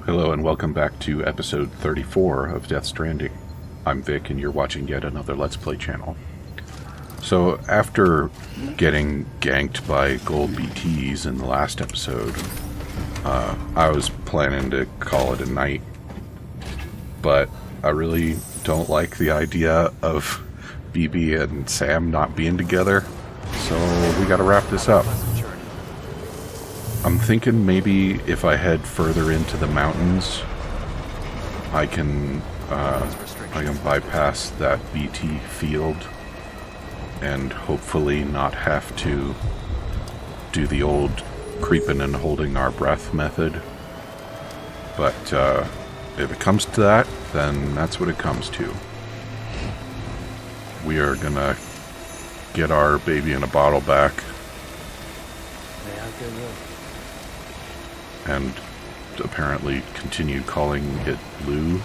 Hello and welcome back to episode 34 of Death Stranding. I'm Vic and you're watching yet another Let's Play channel. So after getting ganked by gold BTs in the last episode, I was planning to call it a night, but I really don't like the idea of BB and Sam not being together, so we gotta wrap this up. I'm thinking maybe if I head further into the mountains, I can bypass that BT field and hopefully not have to do the old creeping and holding our breath method. But if it comes to that, then that's what it comes to. We are gonna get our baby in a bottle back. And apparently continue calling it Lou.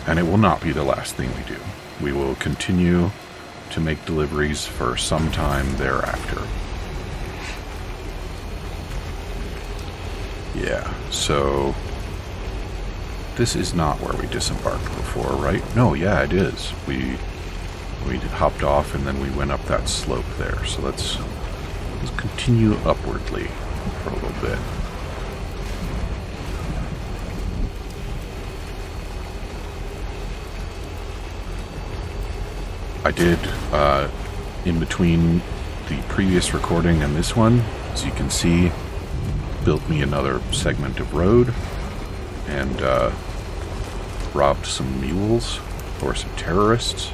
And it will not be the last thing we do. We will continue to make deliveries for some time thereafter. Yeah, so this is not where we disembarked before, right? No, yeah, it is. We hopped off and then we went up that slope there. So let's continue upwardly for a little bit. I did, in between the previous recording and this one, as you can see, built me another segment of road and robbed some mules or some terrorists.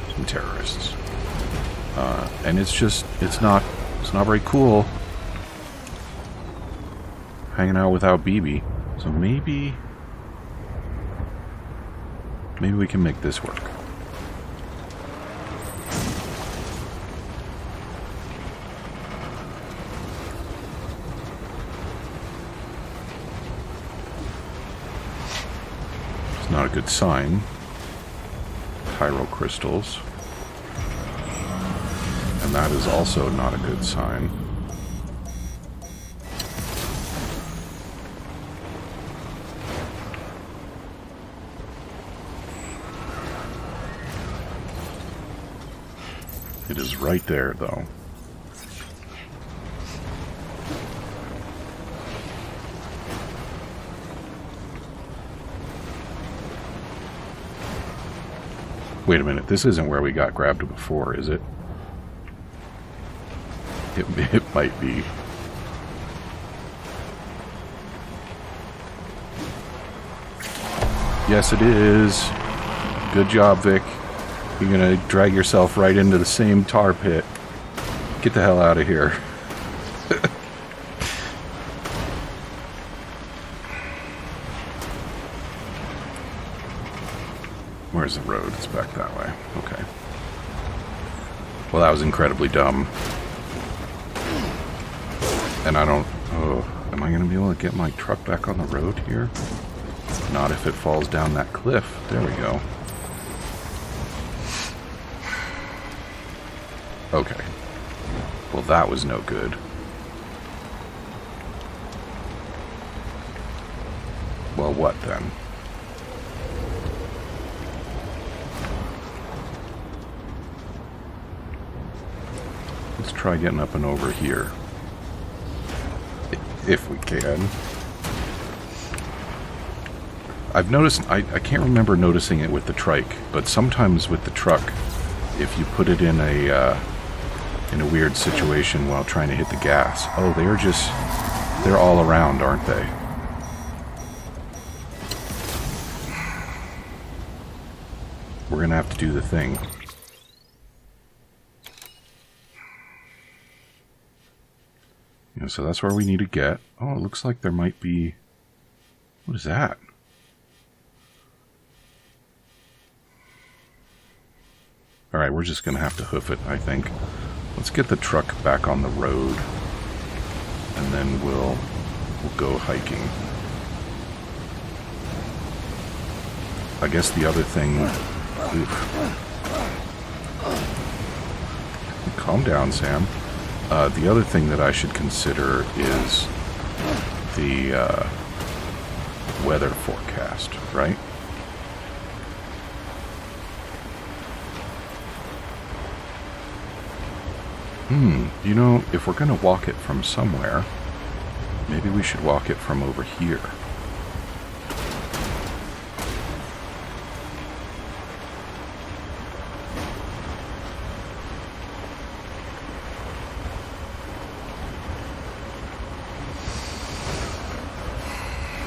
And it's not very cool hanging out without BB. So maybe we can make this work. It's not a good sign. Pyro crystals. And that is also not a good sign. It is right there, though. Wait a minute, this isn't where we got grabbed before, is it? It might be. Yes, it is. Good job, Vic. You're gonna drag yourself right into the same tar pit. Get the hell out of here. Where's the road? It's back that way. Okay. Well, that was incredibly dumb. And I don't... Oh, am I gonna be able to get my truck back on the road here? Not if it falls down that cliff. There we go. Okay. Well, that was no good. Well, what then? Let's try getting up and over here. If we can. I've noticed, I can't remember noticing it with the trike, but sometimes with the truck, if you put it in a weird situation while trying to hit the gas. Oh, they're all around, aren't they? We're gonna have to do the thing. Yeah, so that's where we need to get. Oh, it looks like there might be... What is that? Alright, we're just gonna have to hoof it, I think. Let's get the truck back on the road, and then we'll go hiking. I guess the other thing... Oof. Calm down, Sam. The other thing that I should consider is the weather forecast, right? You know, if we're going to walk it from somewhere, maybe we should walk it from over here.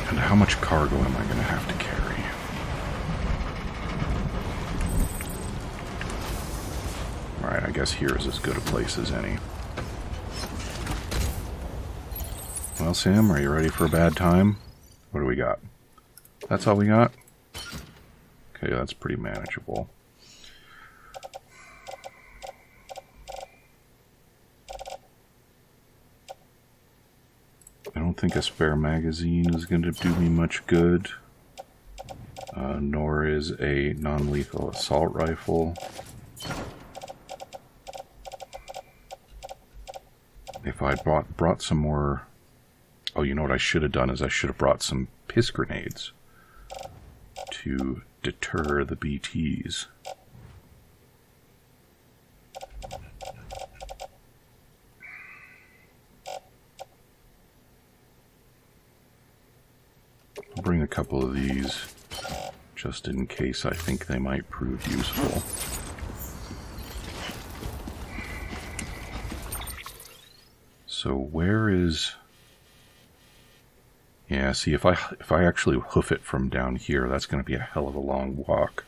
And how much cargo am I going to have to carry? Alright, I guess here is as good a place as any. Well, Sam, are you ready for a bad time? What do we got? That's all we got? Okay, that's pretty manageable. I don't think a spare magazine is going to do me much good. Nor is a non-lethal assault rifle. If I brought some more... Oh, you know what I should have done is I should have brought some piss grenades to deter the BTs. I'll bring a couple of these just in case I think they might prove useful. So where is... Yeah, see, if I actually hoof it from down here, that's going to be a hell of a long walk.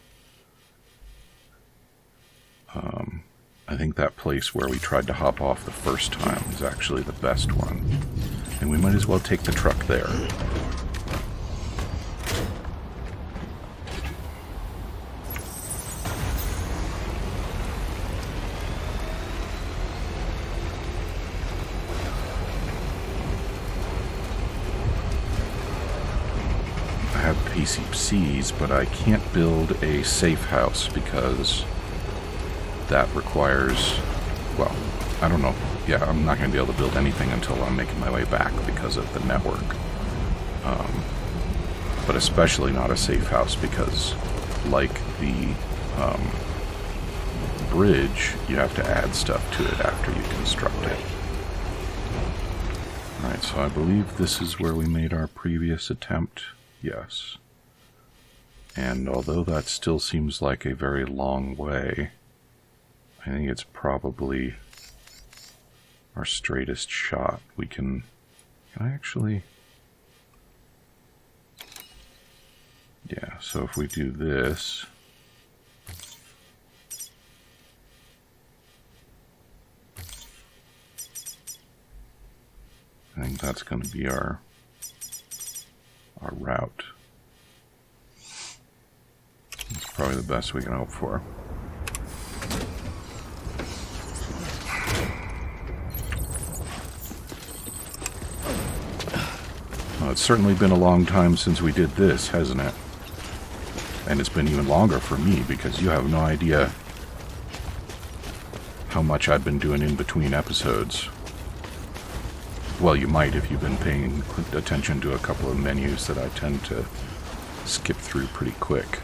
I think that place where we tried to hop off the first time is actually the best one. And we might as well take the truck there. PCCs, but I can't build a safe house because that requires, well, I don't know. Yeah, I'm not going to be able to build anything until I'm making my way back because of the network. But especially not a safe house because, like the bridge, you have to add stuff to it after you construct it. Alright, so I believe this is where we made our previous attempt. Yes. And although that still seems like a very long way, I think it's probably our straightest shot. We can I actually... Yeah, so if we do this... I think that's going to be our route. It's probably the best we can hope for. Well, it's certainly been a long time since we did this, hasn't it? And it's been even longer for me because you have no idea how much I've been doing in between episodes. Well, you might if you've been paying attention to a couple of menus that I tend to skip through pretty quick.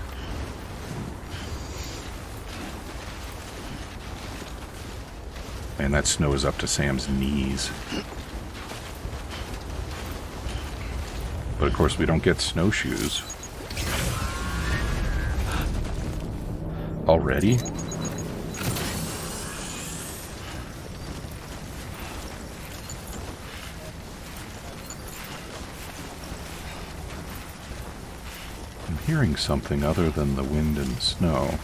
And that snow is up to Sam's knees. But of course we don't get snowshoes. Already? I'm hearing something other than the wind and snow.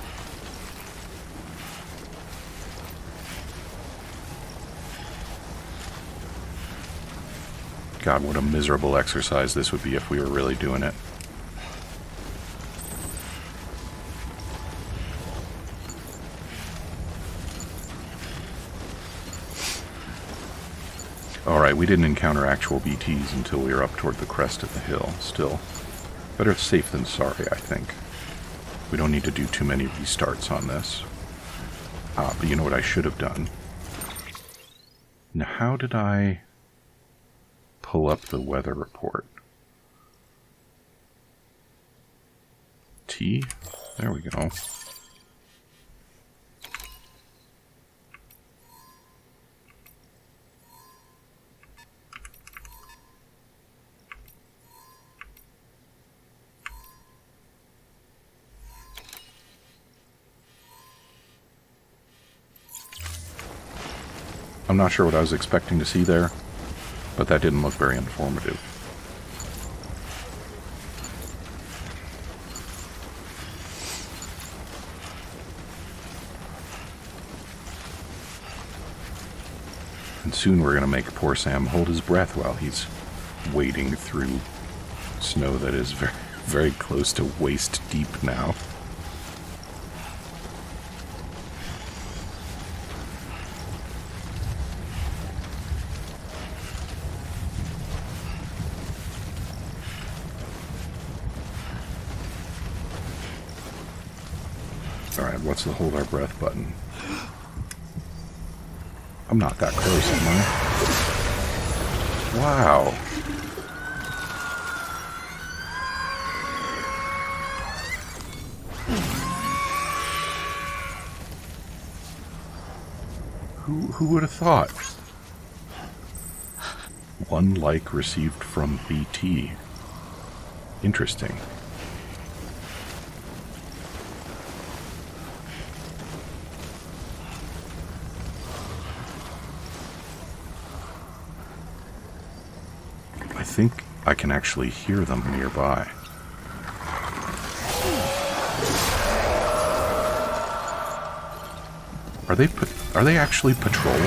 God, what a miserable exercise this would be if we were really doing it. Alright, we didn't encounter actual BTs until we were up toward the crest of the hill. Still, better safe than sorry, I think. We don't need to do too many restarts on this. But you know what I should have done? Now, how did I pull up the weather report? T. There we go. I'm not sure what I was expecting to see there, but that didn't look very informative. And soon we're going to make poor Sam hold his breath while he's wading through snow that is very, very close to waist deep now. Alright, what's the hold our breath button? I'm not that close, am I? Wow. Who would have thought? 1 like received from BT. Interesting. I think I can actually hear them nearby. Are they actually patrolling?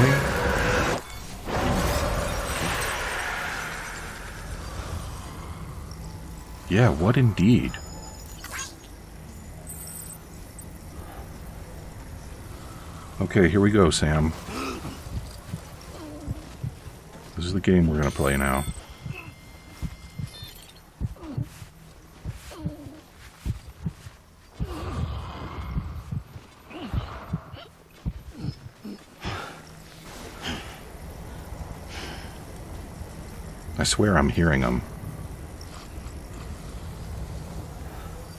Yeah, what indeed? Okay, here we go, Sam. This is the game we're gonna play now. I swear I'm hearing them.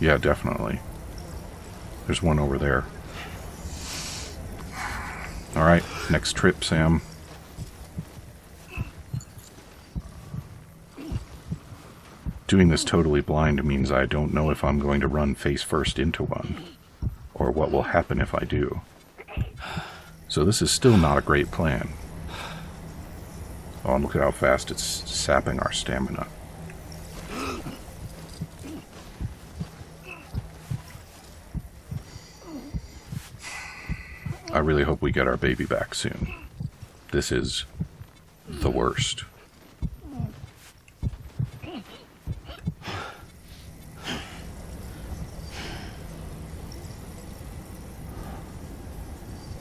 Yeah, definitely. There's one over there. Alright, next trip, Sam. Doing this totally blind means I don't know if I'm going to run face first into one, or what will happen if I do. So this is still not a great plan. Oh, and look at how fast it's sapping our stamina. I really hope we get our baby back soon. This is the worst.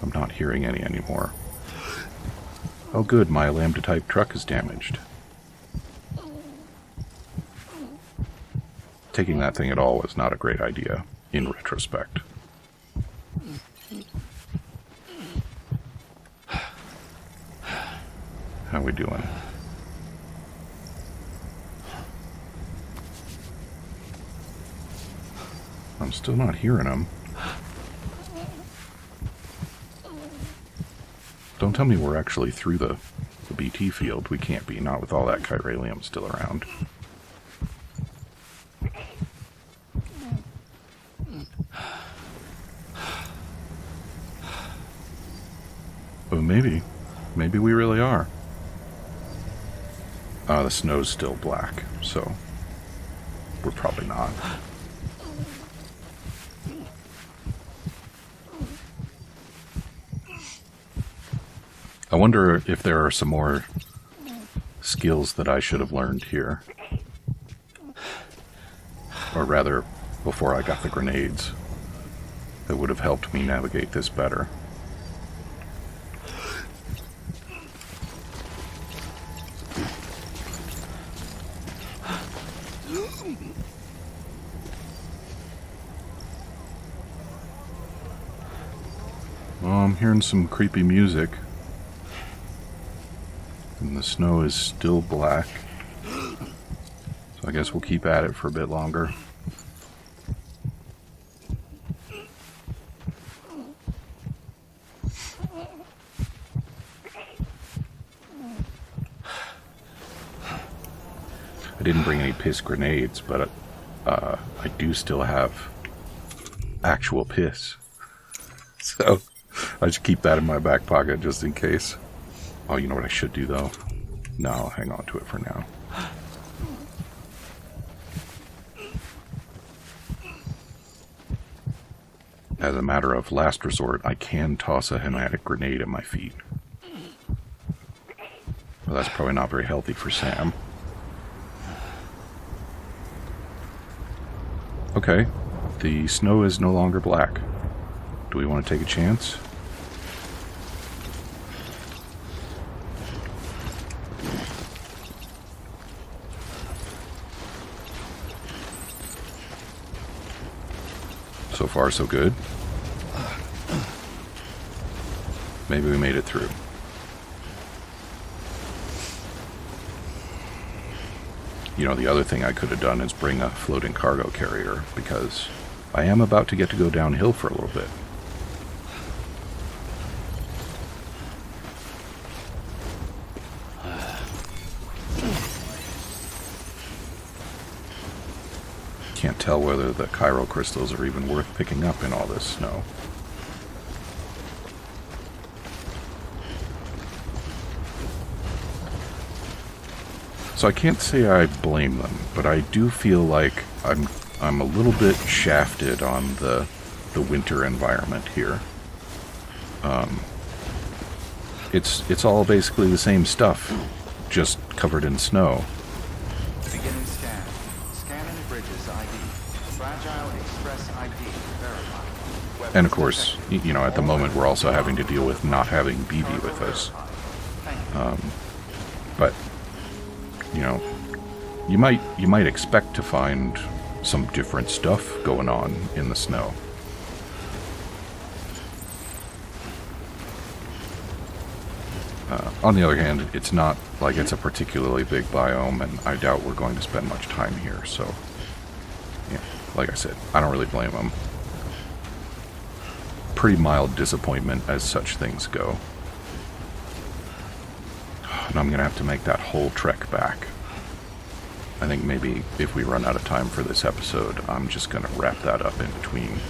I'm not hearing any anymore. Oh good, my Lambda-type truck is damaged. Taking that thing at all was not a great idea, in retrospect. How we doing? I'm still not hearing them. Don't tell me we're actually through the BT field. We can't be, not with all that chiralium still around. But maybe. Maybe we really are. The snow's still black, so we're probably not. I wonder if there are some more skills that I should have learned here. Or rather, before I got the grenades, that would have helped me navigate this better. Well, I'm hearing some creepy music. And the snow is still black. So I guess we'll keep at it for a bit longer. I didn't bring any piss grenades, but I do still have actual piss. So I should keep that in my back pocket just in case. Oh, you know what I should do, though? No, I'll hang on to it for now. As a matter of last resort, I can toss a hematic grenade at my feet. Well, that's probably not very healthy for Sam. Okay, the snow is no longer black. Do we want to take a chance? So far, so good. Maybe we made it through. You know, the other thing I could have done is bring a floating cargo carrier, because I am about to get to go downhill for a little bit. Can't tell whether the chiral crystals are even worth picking up in all this snow. So I can't say I blame them, but I do feel like I'm a little bit shafted on the winter environment here. It's all basically the same stuff, just covered in snow. Beginning scan. Scanning bridges ID. Fragile Express ID verified. And of course, you know, at the moment we're also having to deal with not having BB with us. But you know, you might expect to find some different stuff going on in the snow. On the other hand, it's not like it's a particularly big biome, and I doubt we're going to spend much time here, so yeah, like I said, I don't really blame them. Pretty mild disappointment as such things go. And I'm going to have to make that whole trek back. I think maybe if we run out of time for this episode, I'm just going to wrap that up in between.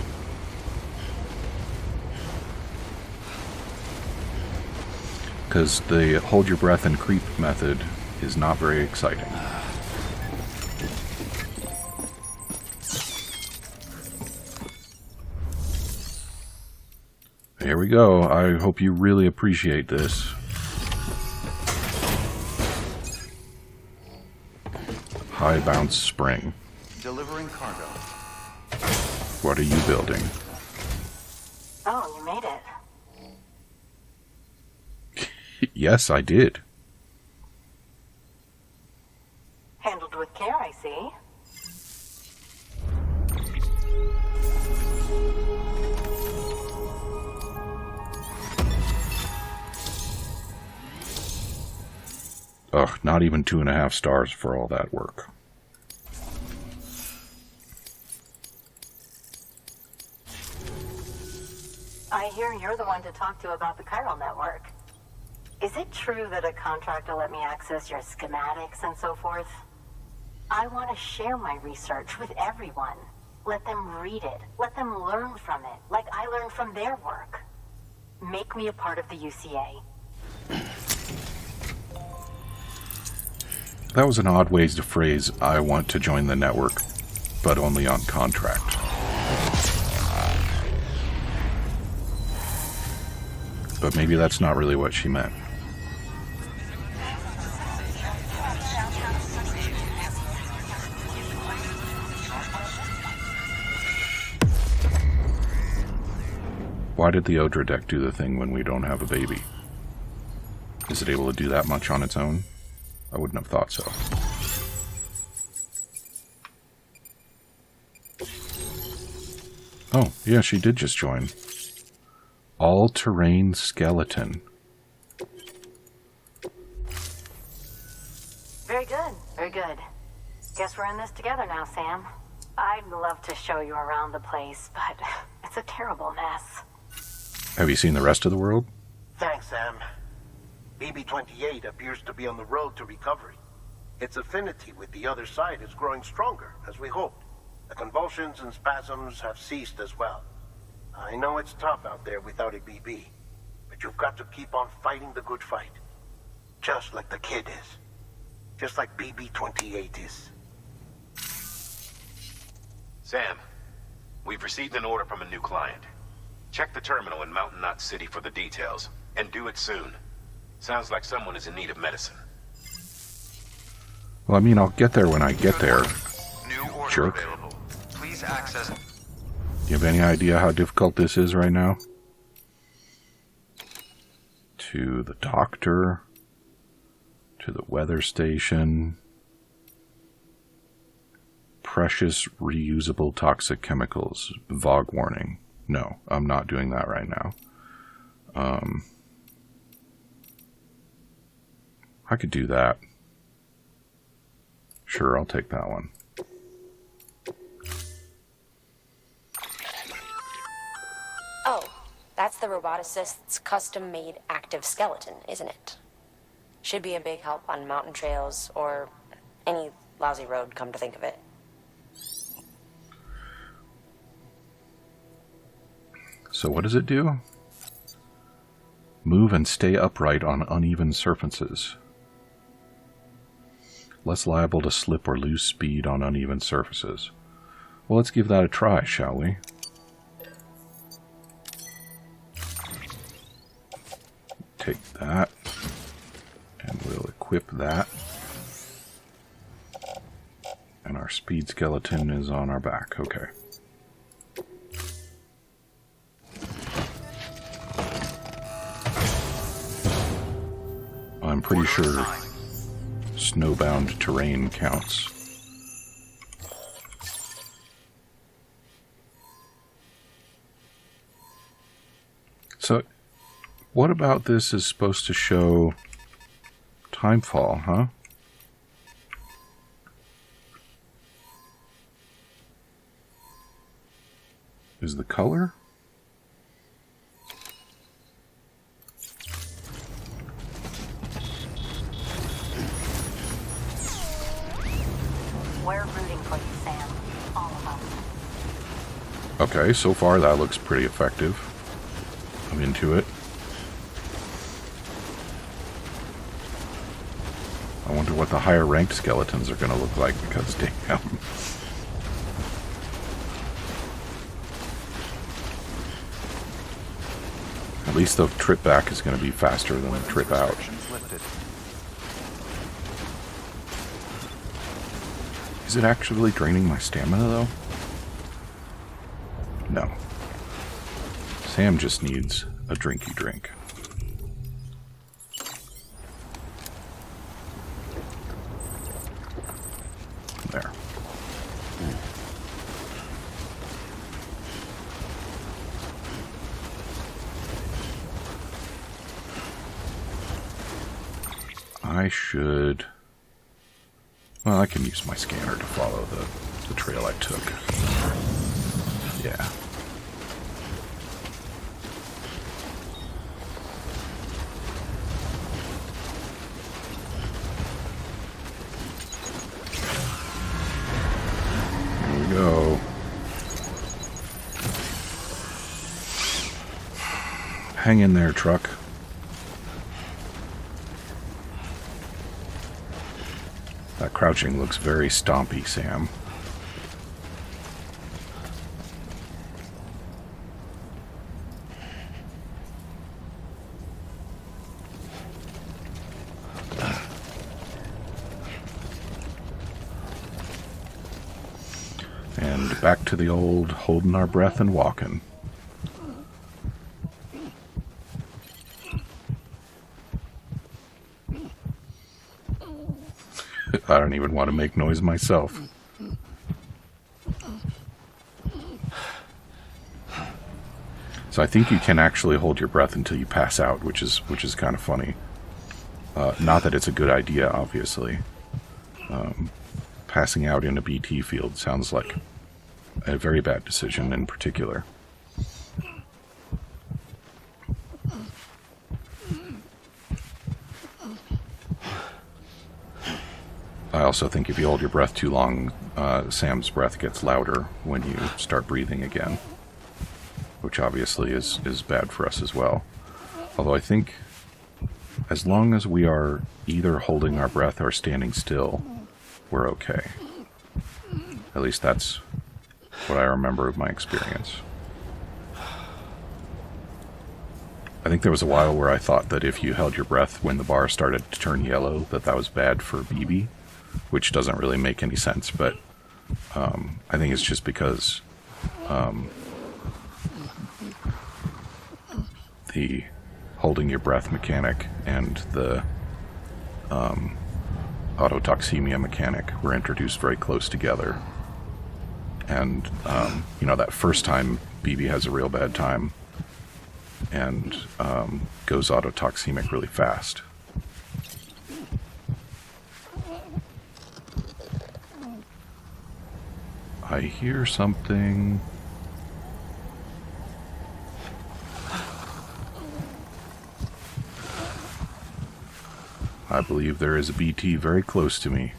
Because the hold your breath and creep method is not very exciting. Here we go. I hope you really appreciate this. High bounce spring. Delivering cargo. What are you building? Oh, you made it. Yes, I did. Handled with care, I see. Ugh, not even 2.5 stars for all that work. I hear you're the one to talk to about the chiral network. Is it true that a contractor let me access your schematics and so forth? I want to share my research with everyone. Let them read it. Let them learn from it, like I learned from their work. Make me a part of the UCA. That was an odd way to phrase, I want to join the network, but only on contract. But maybe that's not really what she meant. Why did the Odra deck do the thing when we don't have a baby? Is it able to do that much on its own? I wouldn't have thought so. Oh, yeah, she did just join. All-terrain skeleton. Very good, very good. Guess we're in this together now, Sam. I'd love to show you around the place, but it's a terrible mess. Have you seen the rest of the world? Thanks, Sam. BB-28 appears to be on the road to recovery. Its affinity with the other side is growing stronger, as we hoped. The convulsions and spasms have ceased as well. I know it's tough out there without a BB, but you've got to keep on fighting the good fight. Just like the kid is. Just like BB-28 is. Sam, we've received an order from a new client. Check the terminal in Mountain Knot City for the details, and do it soon. Sounds like someone is in need of medicine. Well, I mean, I'll get there when I get there. New order Jerk. available. Please access. Do you have any idea how difficult this is right now? To the doctor. To the weather station. Precious reusable toxic chemicals. VOG warning. No, I'm not doing that right now. I could do that. Sure, I'll take that one. Oh, that's the roboticist's custom-made active skeleton, isn't it? Should be a big help on mountain trails or any lousy road, come to think of it. So what does it do? Move and stay upright on uneven surfaces. Less liable to slip or lose speed on uneven surfaces. Well, let's give that a try, shall we? Take that. And we'll equip that. And our speed skeleton is on our back. Okay. I'm pretty sure snowbound terrain counts. So, what about this is supposed to show timefall, huh? Is the color? We're rooting for you, Sam. All of us. Okay, so far that looks pretty effective. I'm into it. I wonder what the higher ranked skeletons are going to look like, because damn. At least the trip back is going to be faster than the trip out. Restrictions lifted. Is it actually draining my stamina, though? No. Sam just needs a drinky drink. There. I should... Well, I can use my scanner to follow the trail I took. Yeah. Here we go. Hang in there, truck. That crouching looks very stompy, Sam. And back to the old holding our breath and walking. I don't even want to make noise myself. So I think you can actually hold your breath until you pass out, which is kind of funny. Not that it's a good idea, obviously. Passing out in a BT field sounds like a very bad decision in particular. also think if you hold your breath too long, Sam's breath gets louder when you start breathing again, which obviously is bad for us as well. Although I think as long as we are either holding our breath or standing still, we're okay. At least that's what I remember of my experience. I think there was a while where I thought that if you held your breath when the bar started to turn yellow, that was bad for BB, which doesn't really make any sense, but I think it's just because the holding your breath mechanic and the autotoxemia mechanic were introduced very close together. And, that first time BB has a real bad time and goes autotoxemic really fast. I hear something. I believe there is a BT very close to me.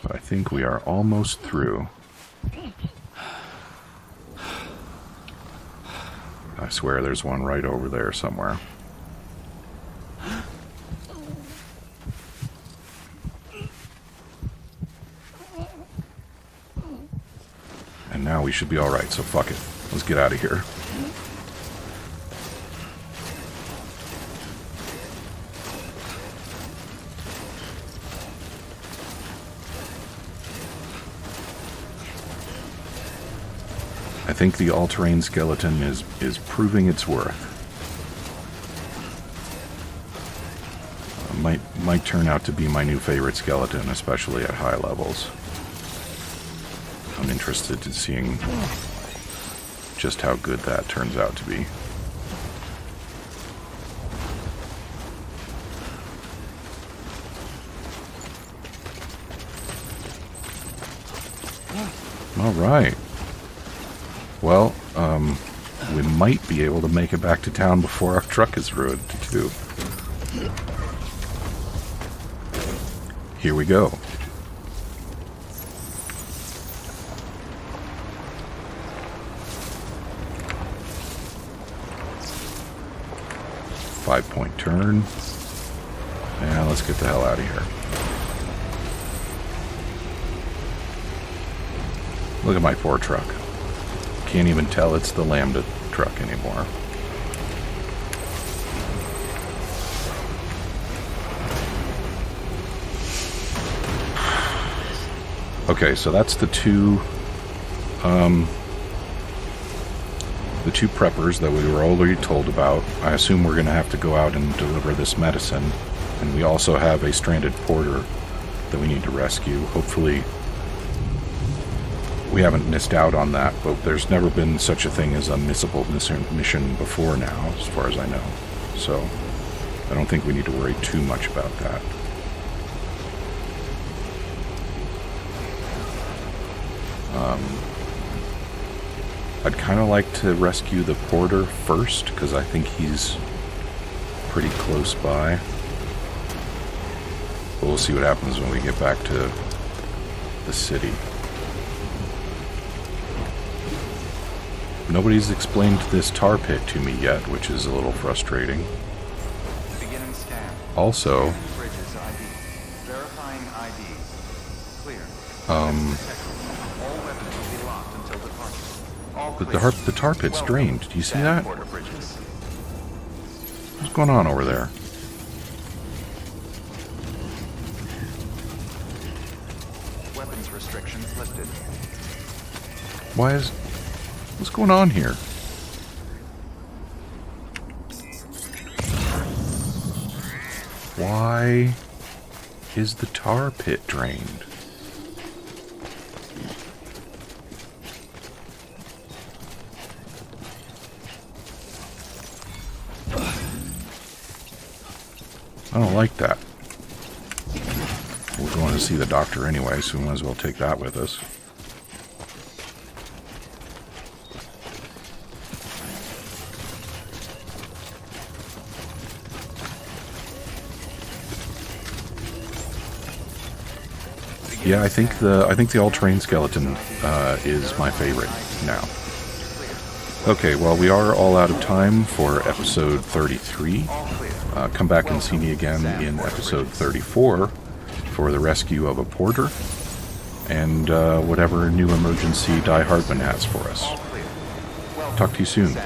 But I think we are almost through. I swear there's one right over there somewhere. And now we should be alright, so fuck it. Let's get out of here. I think the all-terrain skeleton is proving its worth. Might turn out to be my new favorite skeleton, especially at high levels. I'm interested in seeing just how good that turns out to be. All right. Well, we might be able to make it back to town before our truck is ruined, too. Here we go. Five-point turn. And let's get the hell out of here. Look at my poor truck. Can't even tell it's the Lambda truck anymore. Okay, so that's the two preppers that we were already told about. I assume we're going to have to go out and deliver this medicine. And we also have a stranded porter that we need to rescue. Hopefully we haven't missed out on that, but there's never been such a thing as a missable mission before now, as far as I know. So I don't think we need to worry too much about that. I'd kind of like to rescue the porter first, because I think he's pretty close by. But we'll see what happens when we get back to the city. Nobody's explained this tar pit to me yet, which is a little frustrating. Beginning scan. Also, Bridges ID. Verifying ID. Clear. All weapons will be locked until departure. All the tar pit's drained. Do you see that? Porter Bridges. What's going on over there? Weapons restrictions lifted. What's going on here? Why is the tar pit drained? I don't like that. We're going to see the doctor anyway, so we might as well take that with us. Yeah, I think the all-terrain skeleton is my favorite now. Okay, well, we are all out of time for episode 33. Come back and see me again in episode 34 for the rescue of a porter and whatever new emergency Die Hardman has for us. Talk to you soon.